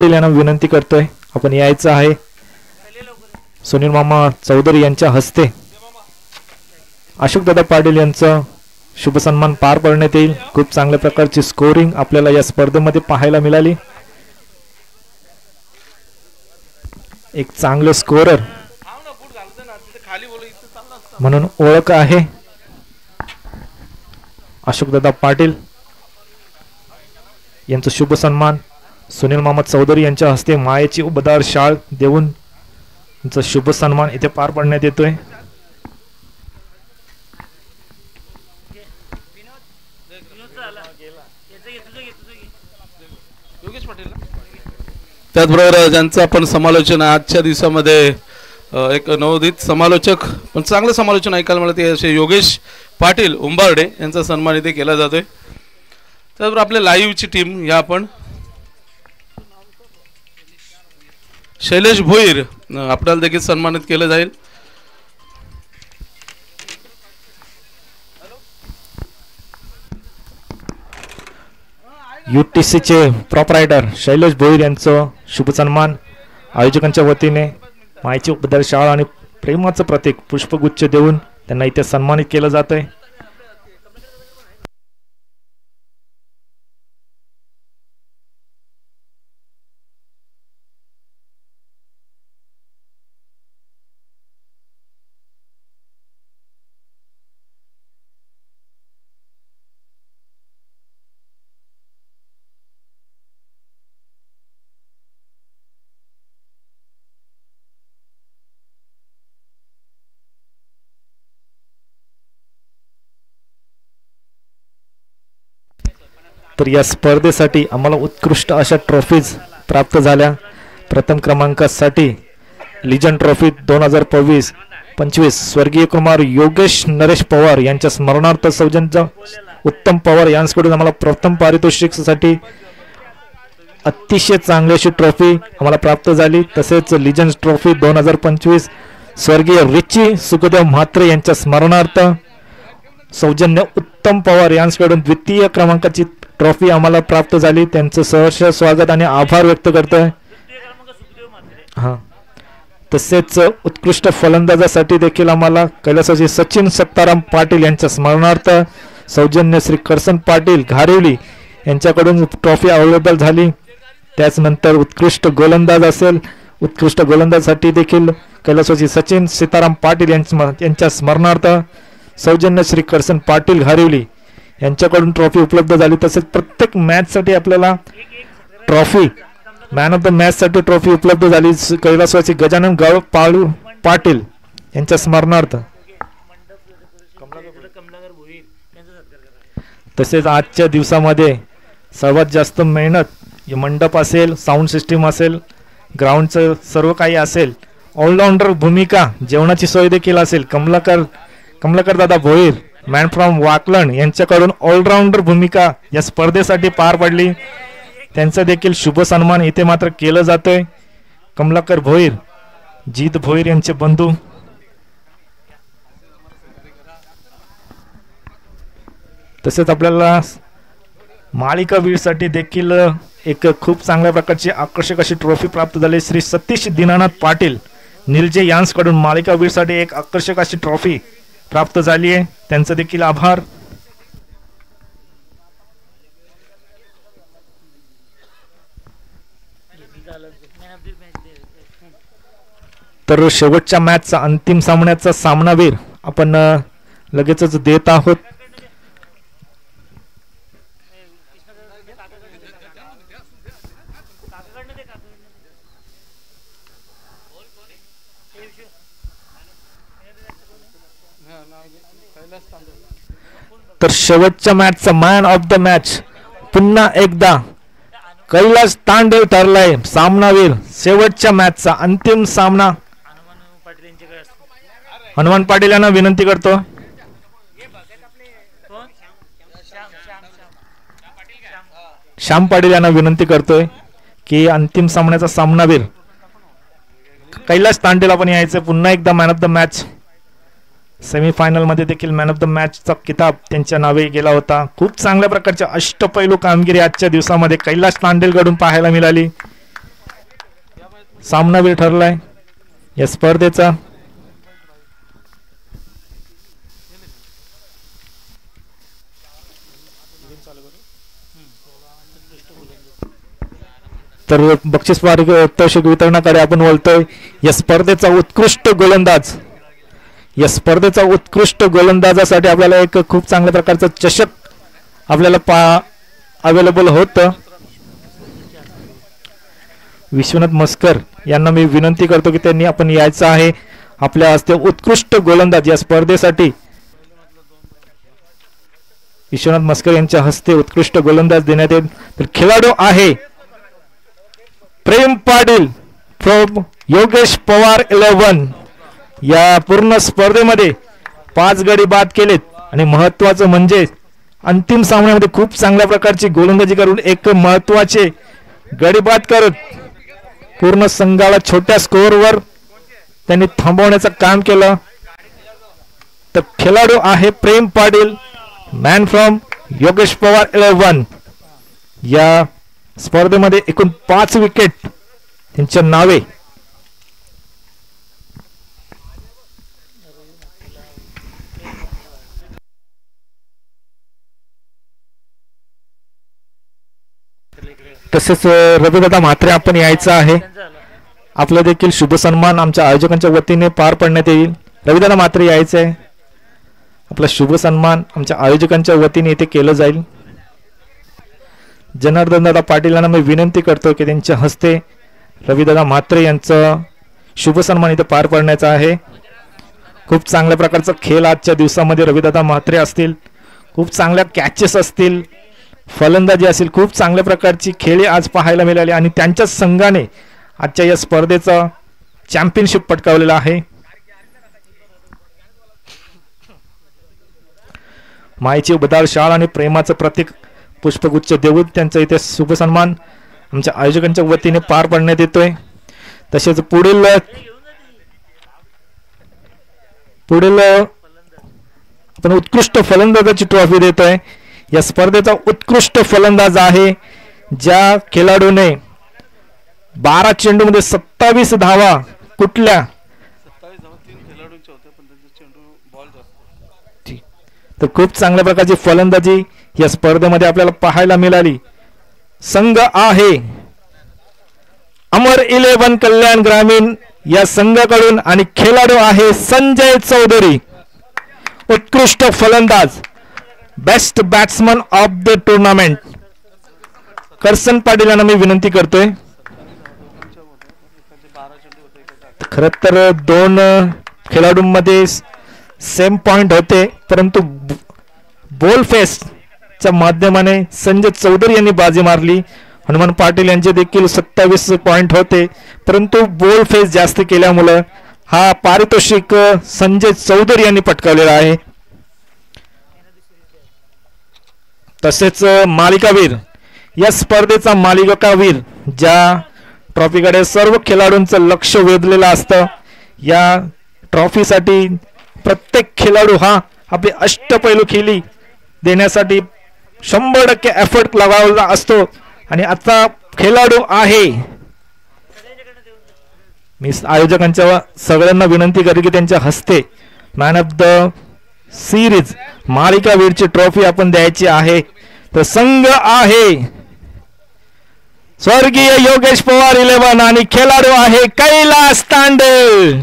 यांना विनंती करतोय आपण यायचं आहे। सुनील मामा चौधरी यांच्या हस्ते अशोक दादा पाटील यांचा शुभ सन्मान पार पडण्यात येईल। खूप चांगल्या प्रकारची स्कोरिंग आपल्याला या स्पर्धेमध्ये पाहायला मिळाली। एक चांगले स्कोरर म्हणून ओळख आहे अशोक दादा पाटील यांचा शुभ सन्मान सुनील मामा चौधरी यांच्या हस्ते मायेची उबदार शाल देऊन यांचा शुभ सन्मान इथे पार पडण्यात येतोय। त्याचबरोबर ज्यांचं आपण समालोचन आजच्या दिवसामध्ये एक नवोदित समालोचक पण चांगलं समालोचन ऐकायला मिळते असे योगेश पाटील उंबारडे यांचा सन्मान इथे केला जातोय। त्याचबरोबर आपल्या लाईव्हची टीम या आपण शैलेश भोईर आपल्याला देखील सन्मानित केलं जाईल। UTC चे प्रोप्रायटर शैलेश भोईर यांचं शुभ सन्मान आयोजकांच्या वतीने मायेची उबदार शाल आणि प्रेमाचं प्रतीक पुष्पगुच्छ देऊन त्यांना इथे सन्मानित केलं जातंय। तर या स्पर्धेसाठी आम्हाला उत्कृष्ट अशा ट्रॉफीज प्राप्त झाल्या। प्रथम क्रमांकासाठी लिजन ट्रॉफी 2025 स्वर्गीय कुमार योगेश नरेश पवार यांच्या स्मरणार्थ सौजन्य उत्तम पवार यांच्याकडून आम्हाला प्रथम पारितोषिकासाठी अतिशय चांगली अशी ट्रॉफी आम्हाला प्राप्त झाली। तसेच लिजन ट्रॉफी 2025 स्वर्गीय रिची सुखदेव म्हात्रे यांच्या स्मरणार्थ सौजन्य उत्तम पवार यांच्याकडून द्वितीय क्रमांकाची ट्रॉफी आम्हाला प्राप्त झाली। त्यांचं सहर्ष स्वागत आणि आभार व्यक्त करतोय। तसेच उत्कृष्ट फलंदाजासाठी देखील आम्हाला कैलासाची सचिन सत्ताराम पाटील यांच्या स्मरणार्थ सौजन्य श्री करसन पाटील घारिवली यांच्याकडून ट्रॉफी अवेलेबल झाली। त्याचनंतर उत्कृष्ट गोलंदाज असेल, उत्कृष्ट गोलंदाजासाठी देखील कैलासाची सचिन सीताराम पाटील यांच्या स्मरणार्थ सौजन्य श्री करसन पाटील घारिवली यांच्याकडून ट्रॉफी उपलब्ध झाली। तसेच प्रत्येक मॅच साठी आपल्याला trophy man of the match साठी ट्रॉफी उपलब्ध झाली कैलासवासी गजानन गाव पाळू पाटील यांच्या स्मरणार्थ। तसेच आजच्या दिवसामध्ये सर्वात जास्त मेहनत मंडप असेल, साऊंड सिस्टीम असेल, ग्राउंडचं सर्व काही असेल, ऑलराऊंडर भूमिका, जेवणाची सोय देखील असेल, कमलाकर दादा भोईर मॅन फ्रॉम वाकलन यांच्याकडून ऑलराऊंडर भूमिका या स्पर्धेसाठी पार पडली। त्यांचा देखील शुभ सन्मान इथे मात्र केलं जातोय। कमलाकर भोईर, जीत भोईर यांचे बंधू। तसेच आपल्याला मालिकावीरसाठी देखील एक खूप चांगल्या प्रकारची आकर्षक अशी ट्रॉफी प्राप्त झाली। श्री सतीश दीनानाथ पाटील निलजे यांच्याकडून मालिकावीरसाठी एक आकर्षक अशी ट्रॉफी प्राप्त झाली आहे। त्यांचे देखील आभार। तर शेवटच्या मॅचचा अंतिम सामन्याचा सामनावीर आपण लगेचच देत आहोत। तर शेवटच्या मॅचचा मॅन ऑफ द मॅच पुन्हा एकदा कैलास तांडेल ठरलाय सामनावीर। शेवटच्या मॅचचा अंतिम सामना हनुमान पाटील यांना विनंती करतो। श्याम पाटील यांना विनंती करतोय की अंतिम सामन्याचा सामनावीर कैलास तांडेल आपण यायचं। पुन्हा एकदा man of the match semifinal मध्ये देखील मॅन ऑफ द मॅच चा किताब त्यांच्या नावे गेला होता। खूप चांगल्या प्रकारच्या अष्टपैलू कामगिरी आजच्या दिवसामध्ये कैलास तांडेलकडून पाहायला मिळाली। सामनावीर ठरलाय या स्पर्धेचा. तर बक्षीस पारितोषिक वितरणाकडे आपण बोलतोय. या स्पर्धेचा उत्कृष्ट गोलंदाज, या स्पर्धेचा उत्कृष्ट गोलंदाजासाठी आपल्याला एक खूप चांगल्या प्रकारचं चषक आपल्याला अवेलेबल होतं. विश्वनाथ मस्कर यांना मी विनंती करतो की त्यांनी आपण यायचं आहे. आपल्या हस्ते उत्कृष्ट गोलंदाज या स्पर्धेसाठी विश्वनाथ मस्कर यांच्या हस्ते उत्कृष्ट गोलंदाज देण्यात येईल. तर खेळाडू आहे प्रेम पाटील फ्रॉम योगेश पवार 11. या पूर्ण स्पर्धेमध्ये 5 गडी बाद केलेत आणि महत्वाचं म्हणजे अंतिम सामन्यामध्ये खूप चांगल्या प्रकारची गोलंदाजी करून एक महत्वाचे गडी बाद करत पूर्ण संघाला छोट्या स्कोअरवर त्यांनी थांबवण्याचं काम केलं. तर खेळाडू आहे प्रेम पाटील, मॅन फ्रॉम योगेश पवार 11. या स्पर्धेमध्ये एकूण 5 विकेट त्यांच्या नावे. तसेच रविदादा म्हात्रे आपण यायचं आहे. आपला देखील शुभ सन्मान आमच्या आयोजकांच्या वतीने पार पाडण्यात येईल. रविदादा म्हात्रे यायचं आहे. आपला शुभ सन्मान आमच्या आयोजकांच्या वतीने इथे केलं जाईल. जनार्दन दादा पाटील यांना मी विनंती करतो की त्यांच्या हस्ते रविदादा म्हात्रे यांचं शुभ सन्मान इथे पार पाडण्याचा आहे. खूप चांगल्या प्रकारचा खेळ आजच्या दिवसामध्ये रविदादा म्हात्रे असतील, खूप चांगल्या कॅचेस असतील, फलंदाजी असेल, खूप चांगल्या प्रकारची खेळी आज पाहायला मिळाली आणि त्यांच्याच संघाने आजच्या या स्पर्धेचा चॅम्पियनशिप पटकावलेला आहे. मायेची उबदार शाळ आणि प्रेमाचं प्रतीक पुष्पगुच्छ देऊन त्यांचा इथे शुभ सन्मान आमच्या आयोजकांच्या वतीने पार पाडण्यात येतोय. तसेच पुढील आपण उत्कृष्ट फलंदाजाची ट्रॉफी देतोय. या स्पर्धेचा उत्कृष्ट फलंदाज आहे ज्या खेळाडूने 12 चेंडूमध्ये 27 धावा कुठल्या तर खूप चांगल्या प्रकारची फलंदाजी या स्पर्धेमध्ये आपल्याला पाहायला मिळाली. संघ आहे अमर 11 कल्याण ग्रामीण या संघाकडून आणि खेळाडू आहे संजय चौधरी, उत्कृष्ट फलंदाज, best batsman of the tournament. Karsan Patil यांना मी विनंती करतोय. खरं तर 2 खेळाडूंमध्ये सेम पॉइंट होते, परंतु बॉल फेसच्या माध्यमाने संजय चौधरी यांनी बाजी मारली. हनुमान पाटील यांचे देखील 27 पॉइंट होते, परंतु बॉल फेस जास्त केल्यामुळे हा पारितोषिक संजय चौधरी यांनी पटकावलेला आहे. तसेच मालिकावीर, या स्पर्धेचा मालिकावीर ज्या ट्रॉफीकडे सर्व खेळाडूंचं लक्ष वेधलेलं असतं. या ट्रॉफीसाठी प्रत्येक खेळाडू हा आपली अष्टपैलू खेळी देण्यासाठी 100% एफर्ट लावला असतो आणि आता खेळाडू आहे. मी आयोजकांच्या सगळ्यांना विनंती करेन की त्यांच्या हस्ते मॅन ऑफ द सिरीज मालिकावीरची ट्रॉफी आपण द्यायची आहे. तर संघ आहे स्वर्गीय योगेश पवार 11 आणि खेळाडू आहे कैलास तांडेल.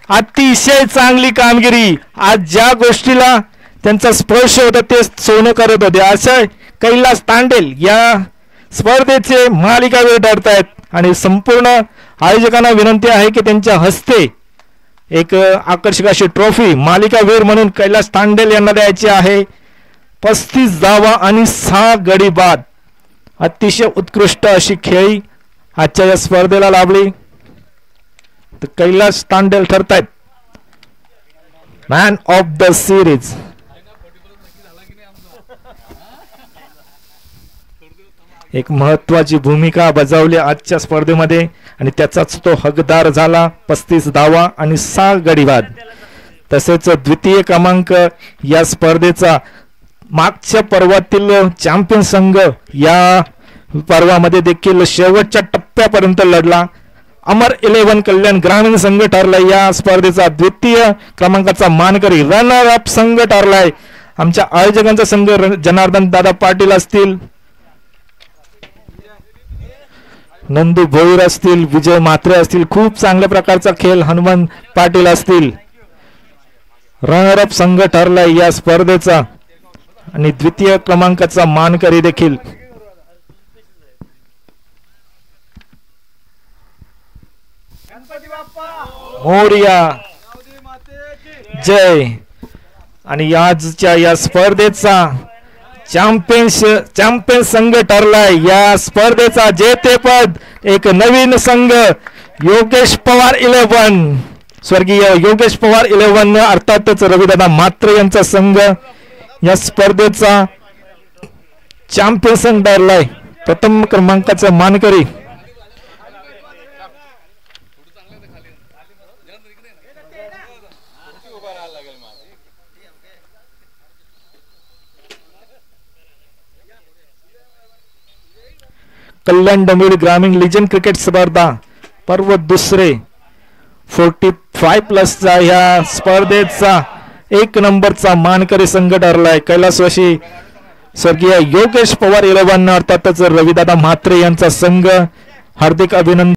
अतिशय चांगली कामगिरी, आज ज्या गोष्टीला त्यांचा स्पर्श होता ते सोनं करत होते. असे कैलास तांडेल या स्पर्धेचे मालिकावीर ठरतायत आणि संपूर्ण आयोजकांना विनंती आहे की त्यांच्या हस्ते एक आकर्षक अशी ट्रॉफी मालिकावीर म्हणून कैलास तांडेल यांना द्यायची आहे. 35 धावा आणि 6 गडी बाद. अतिशय उत्कृष्ट अशी खेळी आजच्या या स्पर्धेला लाभली. तर कैलास तांडेल ठरतायत मॅन ऑफ द सिरीज. एक महत्वाची भूमिका बजावली आजच्या स्पर्धेमध्ये आणि त्याचाच तो हकदार झाला. 35 धावा आणि 6 गडी बाद. तसेच द्वितीय क्रमांक या स्पर्धेचा मागच्या पर्वातील चॅम्पियन संघ या पर्वामध्ये देखील शेवटच्या टप्प्यापर्यंत लढला. अमर 11 कल्याण ग्रामीण संघ ठरलाय या स्पर्धेचा द्वितीय क्रमांकाचा मानकरी. रनर अप संघ ठरलाय आमच्या आयोजकांचा संघ जनार्दन दादा पाटील असतील, नंदू भोईर असतील, विजय म्हात्रे असतील. खूप चांगल्या प्रकारचा खेळ हनुमान पाटील असतील. रनर अप संघ ठरलाय या स्पर्धेचा आणि द्वितीय क्रमांकाचा मानकरी देखील. मोरया जय. आणि आजच्या या स्पर्धेचा चॅम्पियन संघ ठरलाय. या स्पर्धेचा जेतेपद एक नवीन संघ योगेश पवार 11, स्वर्गीय योगेश पवार 11 अर्थातच रविदादा म्हात्रे यांचा संघ या स्पर्धेचा चॅम्पियन संघ ठरलाय. प्रथम क्रमांकाचा मानकरी. कल्याण डोंबिवली ग्रामीण लिजन क्रिकेट स्पर्धा पर्व दुसरे 45+ ह्या स्पर्धेचा 1 नंबरचा मानकरी संघ ठरलाय कैलासवासी स्वर्गीय योगेश पवार 11 अर्थातच रविदादा म्हात्रे यांचा संघ. हार्दिक अभिनंदन.